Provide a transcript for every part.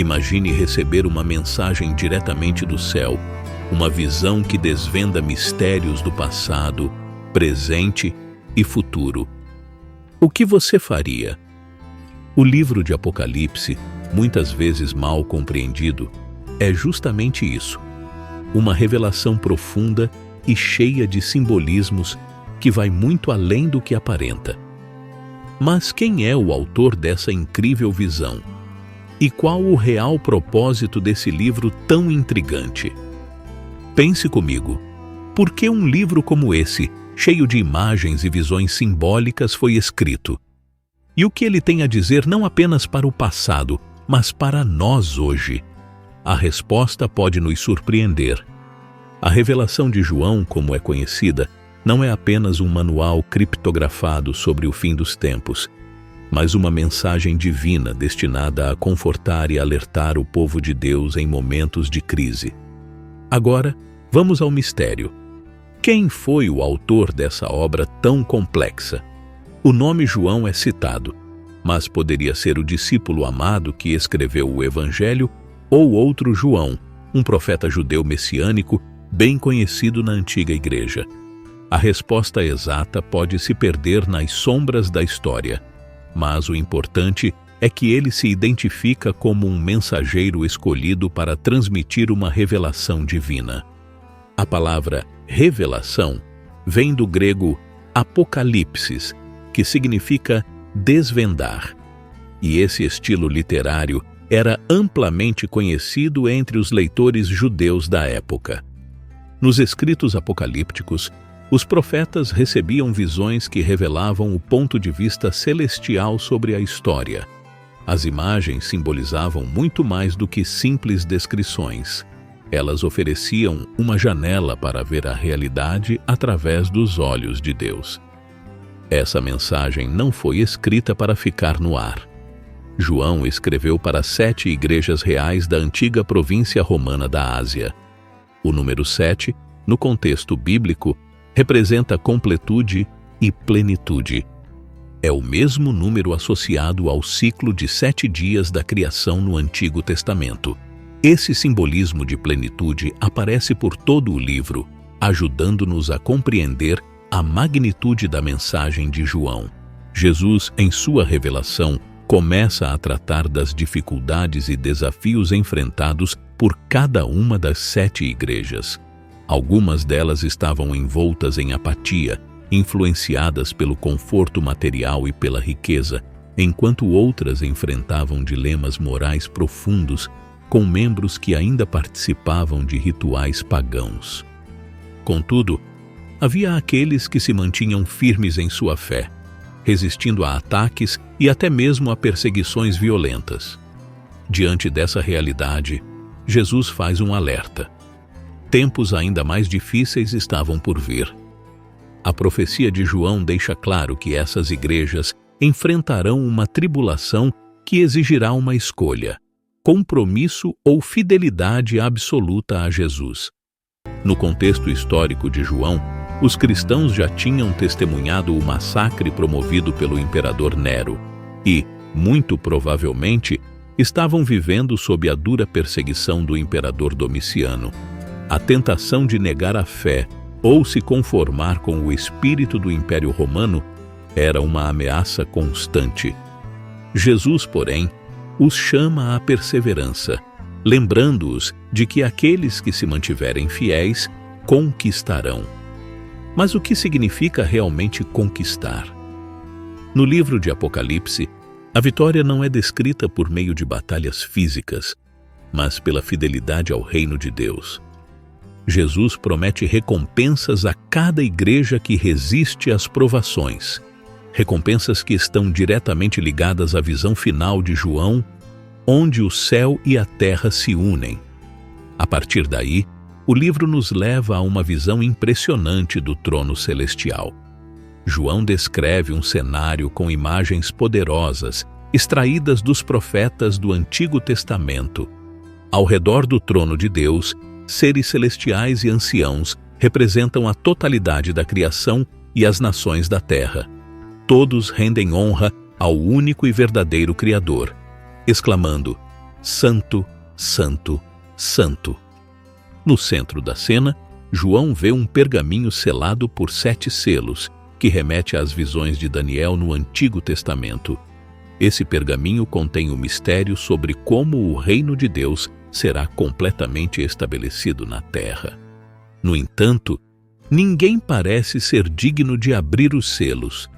Imagine receber uma mensagem diretamente do céu, uma visão que desvenda mistérios do passado, presente e futuro. O que você faria? O livro de Apocalipse, muitas vezes mal compreendido, é justamente isso: uma revelação profunda e cheia de simbolismos que vai muito além do que aparenta. Mas quem é o autor dessa incrível visão? E qual o real propósito desse livro tão intrigante? Pense comigo, por que um livro como esse, cheio de imagens e visões simbólicas, foi escrito? E o que ele tem a dizer não apenas para o passado, mas para nós hoje? A resposta pode nos surpreender. A revelação de João, como é conhecida, não é apenas um manual criptografado sobre o fim dos tempos, mas uma mensagem divina destinada a confortar e alertar o povo de Deus em momentos de crise. Agora, vamos ao mistério. Quem foi o autor dessa obra tão complexa? O nome João é citado, mas poderia ser o discípulo amado que escreveu o Evangelho ou outro João, um profeta judeu messiânico bem conhecido na antiga igreja. A resposta exata pode se perder nas sombras da história, mas o importante é que ele se identifica como um mensageiro escolhido para transmitir uma revelação divina. A palavra revelação vem do grego apocalipsis, que significa desvendar, e esse estilo literário era amplamente conhecido entre os leitores judeus da época. Nos escritos apocalípticos, os profetas recebiam visões que revelavam o ponto de vista celestial sobre a história. As imagens simbolizavam muito mais do que simples descrições. Elas ofereciam uma janela para ver a realidade através dos olhos de Deus. Essa mensagem não foi escrita para ficar no ar. João escreveu para 7 igrejas reais da antiga província romana da Ásia. O número 7, no contexto bíblico, representa completude e plenitude. É o mesmo número associado ao ciclo de 7 dias da criação no Antigo Testamento. Esse simbolismo de plenitude aparece por todo o livro, ajudando-nos a compreender a magnitude da mensagem de João. Jesus, em sua revelação, começa a tratar das dificuldades e desafios enfrentados por cada uma das 7 igrejas. Algumas delas estavam envoltas em apatia, influenciadas pelo conforto material e pela riqueza, enquanto outras enfrentavam dilemas morais profundos, com membros que ainda participavam de rituais pagãos. Contudo, havia aqueles que se mantinham firmes em sua fé, resistindo a ataques e até mesmo a perseguições violentas. Diante dessa realidade, Jesus faz um alerta. Tempos ainda mais difíceis estavam por vir. A profecia de João deixa claro que essas igrejas enfrentarão uma tribulação que exigirá uma escolha: compromisso ou fidelidade absoluta a Jesus. No contexto histórico de João, os cristãos já tinham testemunhado o massacre promovido pelo imperador Nero e, muito provavelmente, estavam vivendo sob a dura perseguição do imperador Domiciano. A tentação de negar a fé ou se conformar com o espírito do Império Romano era uma ameaça constante. Jesus, porém, os chama à perseverança, lembrando-os de que aqueles que se mantiverem fiéis conquistarão. Mas o que significa realmente conquistar? No livro de Apocalipse, a vitória não é descrita por meio de batalhas físicas, mas pela fidelidade ao reino de Deus. Jesus promete recompensas a cada igreja que resiste às provações, recompensas que estão diretamente ligadas à visão final de João, onde o céu e a terra se unem. A partir daí, o livro nos leva a uma visão impressionante do trono celestial. João descreve um cenário com imagens poderosas, extraídas dos profetas do Antigo Testamento. Ao redor do trono de Deus, seres celestiais e anciãos representam a totalidade da criação e as nações da terra. Todos rendem honra ao único e verdadeiro Criador, exclamando: Santo, Santo, Santo. No centro da cena, João vê um pergaminho selado por 7 selos, que remete às visões de Daniel no Antigo Testamento. Esse pergaminho contém o mistério sobre como o reino de Deus será completamente estabelecido na terra. No entanto, ninguém parece ser digno de abrir os selos,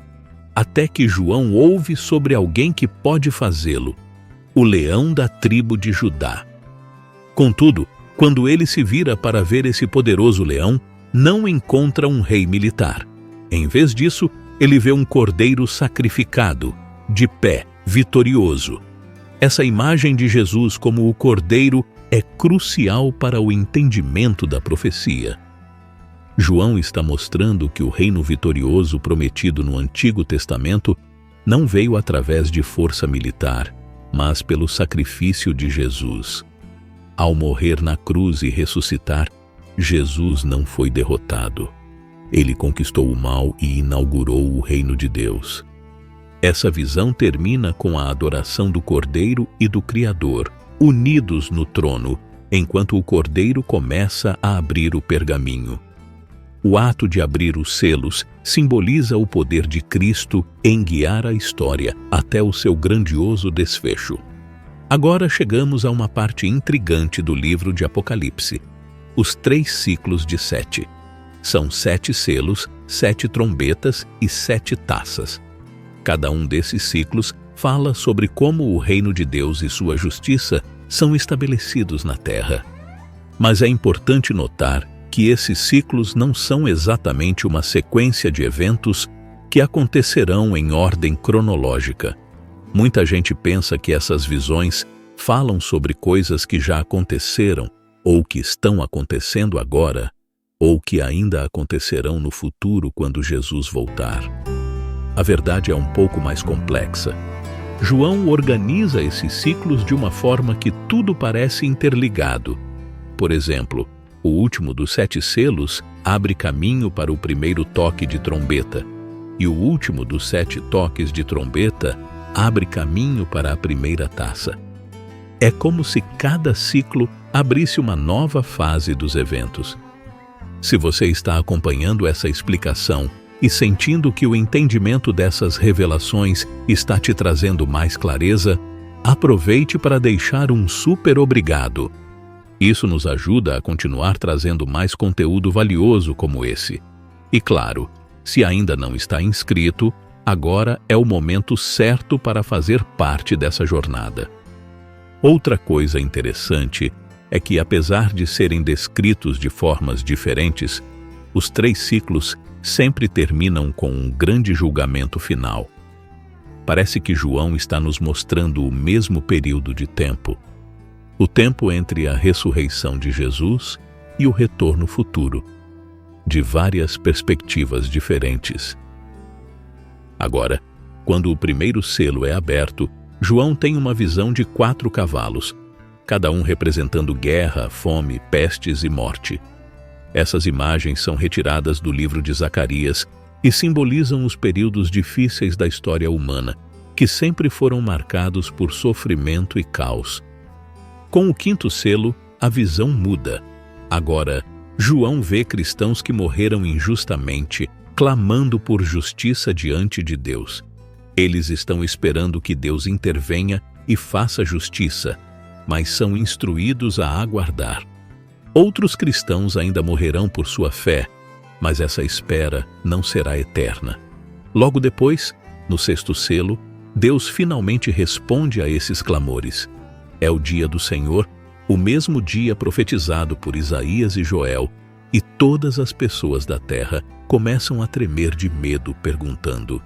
até que João ouve sobre alguém que pode fazê-lo, o leão da tribo de Judá. Contudo, quando ele se vira para ver esse poderoso leão, não encontra um rei militar. Em vez disso, ele vê um cordeiro sacrificado, de pé, vitorioso. Essa imagem de Jesus como o cordeiro é crucial para o entendimento da profecia. João está mostrando que o reino vitorioso prometido no Antigo Testamento não veio através de força militar, mas pelo sacrifício de Jesus. Ao morrer na cruz e ressuscitar, Jesus não foi derrotado. Ele conquistou o mal e inaugurou o reino de Deus. Essa visão termina com a adoração do Cordeiro e do Criador, unidos no trono, enquanto o Cordeiro começa a abrir o pergaminho. O ato de abrir os selos simboliza o poder de Cristo em guiar a história até o seu grandioso desfecho. Agora chegamos a uma parte intrigante do livro de Apocalipse: os 3 ciclos de 7. São 7 selos, 7 trombetas e 7 taças. Cada um desses ciclos fala sobre como o reino de Deus e sua justiça são estabelecidos na terra. Mas é importante notar que esses ciclos não são exatamente uma sequência de eventos que acontecerão em ordem cronológica. Muita gente pensa que essas visões falam sobre coisas que já aconteceram, ou que estão acontecendo agora, ou que ainda acontecerão no futuro quando Jesus voltar. A verdade é um pouco mais complexa. João organiza esses ciclos de uma forma que tudo parece interligado. Por exemplo, o último dos 7 selos abre caminho para o primeiro toque de trombeta, e o último dos 7 toques de trombeta abre caminho para a primeira taça. É como se cada ciclo abrisse uma nova fase dos eventos. Se você está acompanhando essa explicação e sentindo que o entendimento dessas revelações está te trazendo mais clareza, aproveite para deixar um super obrigado. Isso nos ajuda a continuar trazendo mais conteúdo valioso como esse. E claro, se ainda não está inscrito, agora é o momento certo para fazer parte dessa jornada. Outra coisa interessante é que, apesar de serem descritos de formas diferentes, os 3 ciclos sempre terminam com um grande julgamento final. Parece que João está nos mostrando o mesmo período de tempo, o tempo entre a ressurreição de Jesus e o retorno futuro, de várias perspectivas diferentes. Agora, quando o primeiro selo é aberto, João tem uma visão de 4 cavalos, cada um representando guerra, fome, pestes e morte. Essas imagens são retiradas do livro de Zacarias e simbolizam os períodos difíceis da história humana, que sempre foram marcados por sofrimento e caos. Com o 5º selo, a visão muda. Agora, João vê cristãos que morreram injustamente, clamando por justiça diante de Deus. Eles estão esperando que Deus intervenha e faça justiça, mas são instruídos a aguardar. Outros cristãos ainda morrerão por sua fé, mas essa espera não será eterna. Logo depois, no 6º selo, Deus finalmente responde a esses clamores. É o dia do Senhor, o mesmo dia profetizado por Isaías e Joel, e todas as pessoas da terra começam a tremer de medo, perguntando: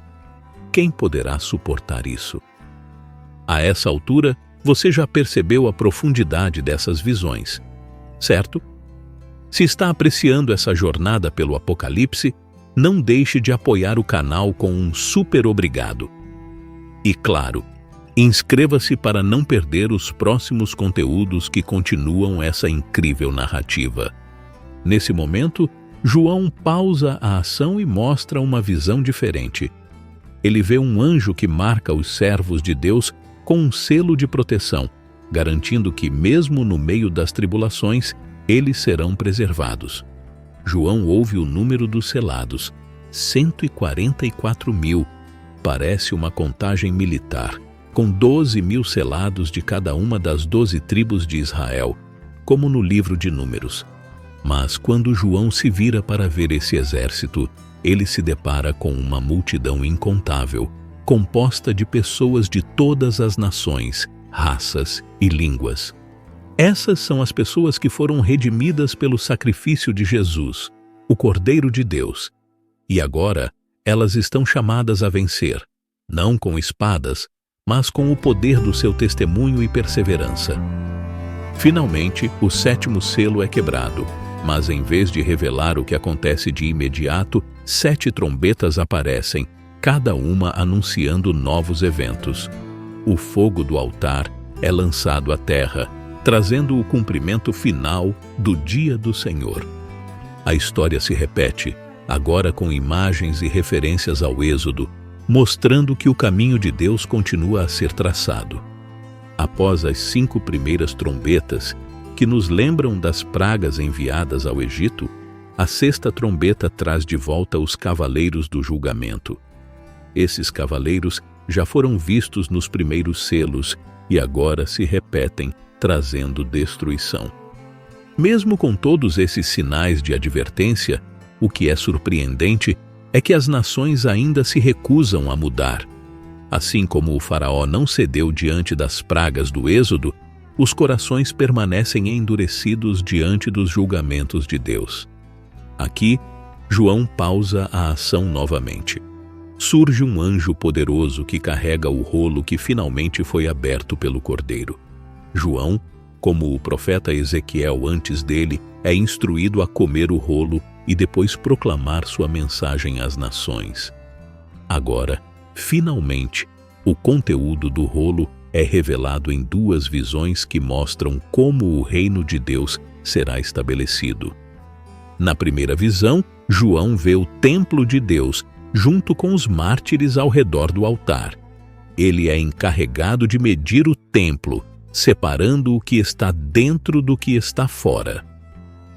quem poderá suportar isso? A essa altura, você já percebeu a profundidade dessas visões, certo? Se está apreciando essa jornada pelo Apocalipse, não deixe de apoiar o canal com um super obrigado. E claro, inscreva-se para não perder os próximos conteúdos que continuam essa incrível narrativa. Nesse momento, João pausa a ação e mostra uma visão diferente. Ele vê um anjo que marca os servos de Deus com um selo de proteção, garantindo que, mesmo no meio das tribulações, eles serão preservados. João ouve o número dos selados, 144.000. Parece uma contagem militar, com 12.000 selados de cada uma das 12 tribos de Israel, como no livro de Números. Mas quando João se vira para ver esse exército, ele se depara com uma multidão incontável, composta de pessoas de todas as nações, raças e línguas. Essas são as pessoas que foram redimidas pelo sacrifício de Jesus, o Cordeiro de Deus. E agora elas estão chamadas a vencer, não com espadas, mas com o poder do seu testemunho e perseverança. Finalmente, o 7º selo é quebrado, mas em vez de revelar o que acontece de imediato, 7 trombetas aparecem, cada uma anunciando novos eventos. O fogo do altar é lançado à terra, trazendo o cumprimento final do dia do Senhor. A história se repete, agora com imagens e referências ao Êxodo, mostrando que o caminho de Deus continua a ser traçado. Após as 5 primeiras trombetas, que nos lembram das pragas enviadas ao Egito, a 6ª trombeta traz de volta os cavaleiros do julgamento. Esses cavaleiros já foram vistos nos primeiros selos e agora se repetem, trazendo destruição. Mesmo com todos esses sinais de advertência, o que é surpreendente é que as nações ainda se recusam a mudar. Assim como o faraó não cedeu diante das pragas do Êxodo, os corações permanecem endurecidos diante dos julgamentos de Deus. Aqui, João pausa a ação novamente. Surge um anjo poderoso que carrega o rolo que finalmente foi aberto pelo Cordeiro. João, como o profeta Ezequiel antes dele, é instruído a comer o rolo e depois proclamar sua mensagem às nações. Agora, finalmente, o conteúdo do rolo é revelado em 2 visões que mostram como o reino de Deus será estabelecido. Na primeira visão, João vê o templo de Deus junto com os mártires ao redor do altar. Ele é encarregado de medir o templo, separando o que está dentro do que está fora.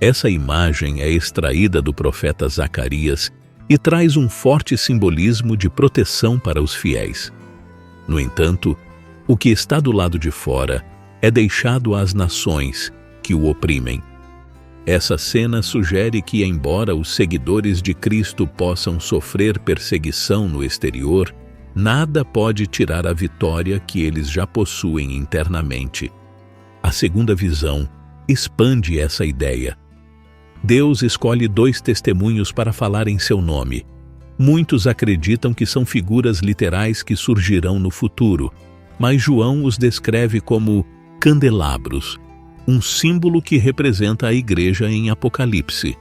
Essa imagem é extraída do profeta Zacarias e traz um forte simbolismo de proteção para os fiéis. No entanto, o que está do lado de fora é deixado às nações que o oprimem. Essa cena sugere que, embora os seguidores de Cristo possam sofrer perseguição no exterior, nada pode tirar a vitória que eles já possuem internamente. A segunda visão expande essa ideia. Deus escolhe 2 testemunhos para falar em seu nome. Muitos acreditam que são figuras literais que surgirão no futuro, mas João os descreve como candelabros, um símbolo que representa a igreja em Apocalipse.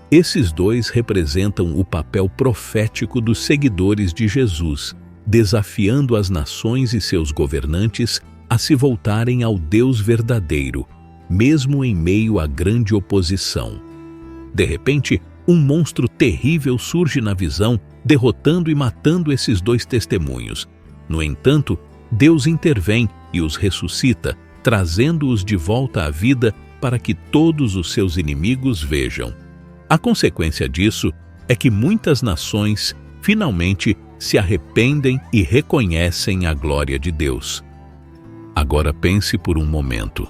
Esses 2 representam o papel profético dos seguidores de Jesus, desafiando as nações e seus governantes a se voltarem ao Deus verdadeiro, mesmo em meio à grande oposição. De repente, um monstro terrível surge na visão, derrotando e matando esses 2 testemunhos. No entanto, Deus intervém e os ressuscita, trazendo-os de volta à vida para que todos os seus inimigos vejam. A consequência disso é que muitas nações finalmente se arrependem e reconhecem a glória de Deus. Agora pense por um momento.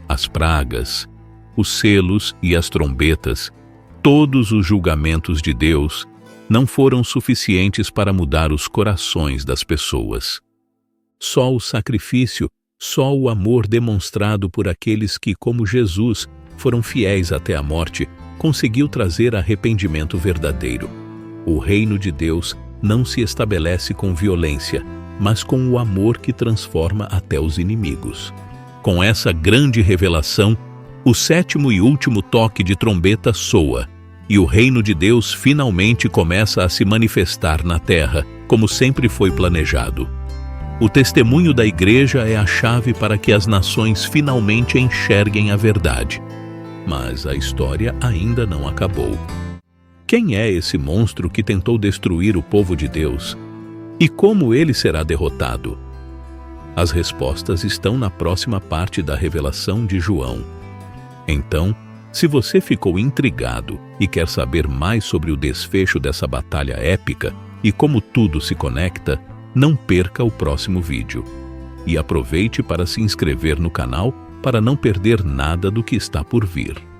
As pragas, os selos e as trombetas, todos os julgamentos de Deus, não foram suficientes para mudar os corações das pessoas. Só o sacrifício, só o amor demonstrado por aqueles que, como Jesus, foram fiéis até a morte, conseguiu trazer arrependimento verdadeiro. O reino de Deus não se estabelece com violência, mas com o amor que transforma até os inimigos. Com essa grande revelação, o 7º e último toque de trombeta soa, e o reino de Deus finalmente começa a se manifestar na terra, como sempre foi planejado. O testemunho da igreja é a chave para que as nações finalmente enxerguem a verdade. Mas a história ainda não acabou. Quem é esse monstro que tentou destruir o povo de Deus? E como ele será derrotado? As respostas estão na próxima parte da revelação de João. Então, se você ficou intrigado e quer saber mais sobre o desfecho dessa batalha épica e como tudo se conecta, não perca o próximo vídeo. E aproveite para se inscrever no canal para não perder nada do que está por vir.